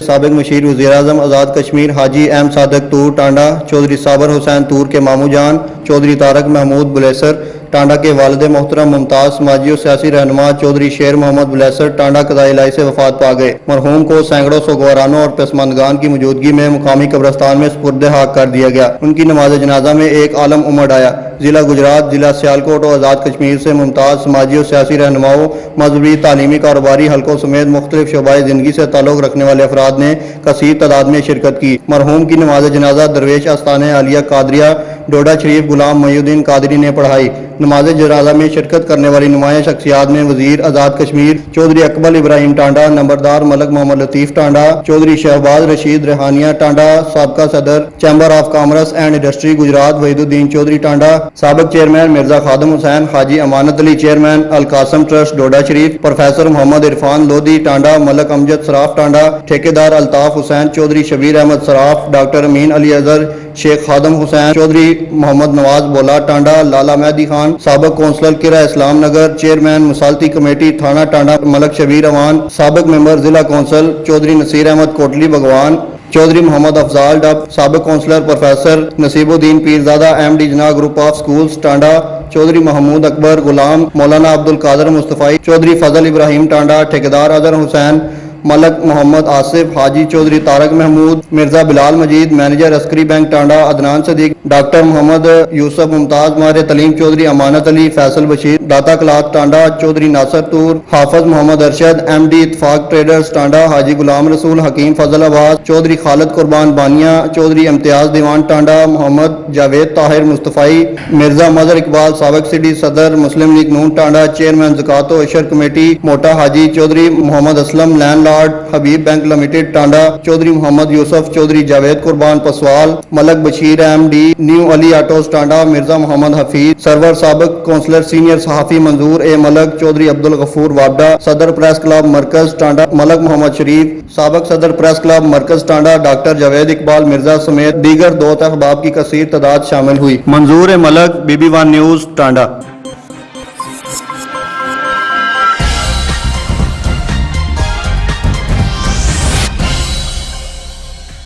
سابق مشیر وزیر اعظم آزاد کشمیر حاجی ایم صادق طور ٹانڈا، چودھری صابر حسین طور کے ماموں جان چودھری طارق محمود بلیسر ٹانڈا کے والد محترم ممتاز سماجی و سیاسی رہنما چودھری شیر محمد بلیسر ٹانڈا قضائی الہی سے وفات پا گئے۔ مرحوم کو سینکڑوں سوگوارانوں اور پسماندگان کی موجودگی میں مقامی قبرستان میں سپرد خاک کر دیا گیا۔ ان کی نماز جنازہ میں ایک عالم امڈ آیا۔ ضلع گجرات، ضلع سیالکوٹ اور آزاد کشمیر سے ممتاز سماجی و سیاسی رہنماؤں، مذہبی، تعلیمی، کاروباری حلقوں سمیت مختلف شعبۂ زندگی سے تعلق رکھنے والے افراد نے کثیر تعداد میں شرکت کی۔ مرحوم کی نماز جنازہ درویش آستانہ عالیہ قادریہ ڈوڈا شریف غلام محی الدین قادری نے پڑھائی۔ نماز جنازہ میں شرکت کرنے والی نمایاں شخصیات میں وزیر آزاد کشمیر چودھری اقبال ابراہیم ٹانڈا، نمبردار ملک محمد لطیف ٹانڈا، چودھری شہباز رشید ریحانیہ ٹانڈا، سابقہ صدر chamber of commerce and industry Gujrat Wahid uddin Chaudhry ٹانڈا، سابق چیئرمین مرزا خادم حسین، حاجی امانت علی چیئرمین القاسم ٹرسٹ ڈوڈا شریف، پروفیسر محمد عرفان لودھی ٹانڈا، ملک امجد صراف ٹانڈا، ٹھیکیدار الطاف حسین چودھری، شبیر احمد صراف، ڈاکٹر امین علی اظہر، شیخ خادم حسین چودھری، محمد نواز بولا ٹانڈا، لالا مہدی خان، سابق کونسلر قلعہ اسلام نگر، چیئرمین مصالحتی کمیٹی تھانہ ٹانڈا ملک شبیر اوان، سابق ممبر ضلع کونسل چودھری نصیر احمد کوٹلی بگوان، چودھری محمد افضال ڈب، سابق councillor professor Naseeb uddin Pirzada, M D Jinnah group of schools Tanda, Chaudhry Mahmood Akbar Ghulam, Maulana Abdul Qadir Mustafa, Chaudhry Fazal Ibrahim ٹانڈا، ٹھیکیدار Azhar Hussain, Malik Muhammad Asif, Haji Chaudhry Tariq Mahmood, Mirza Bilal Majeed, manager عسکری بینک ٹانڈا عدنان صدیق، ڈاکٹر محمد یوسف ممتاز، ماہر تعلیم چودھری امانت علی، فیصل بشیر، داتا کلات ٹانڈا، چودھری ناصر طور، حافظ محمد ارشد، ایم ڈی اتفاق ٹریڈرز ٹانڈا، حاجی غلام رسول، حکیم فضل عباس، چودھری خالد قربان بانیہ، چودھری امتیاز دیوان ٹانڈا، محمد جاوید طاہر مصطفی، مرزا مظہر اقبال، سابق سٹی صدر مسلم لیگ نون ٹانڈا، چیئرمین زکوٰۃ و عشر کمیٹی موٹا، حاجی چودھری محمد اسلم لینڈ لارڈ حبیب بینک لمیٹڈ ٹانڈا، چودھری محمد یوسف، چودھری جاوید قربان پسوال، ملک بشیر ایم ڈی نیو علی آٹوز ٹانڈا، مرزا محمد حفیظ سرور، سابق کونسلر سینئر صحافی منظور اے ملک، چودھری عبدالغفور وابڈا، صدر پریس کلب مرکز ٹانڈا ملک محمد شریف، سابق صدر پریس کلب مرکز ٹانڈا ڈاکٹر جاوید اقبال مرزا سمیت دیگر دوست احباب کی کثیر تعداد شامل ہوئی۔ منظور اے ملک، بی بی ون نیوز ٹانڈا۔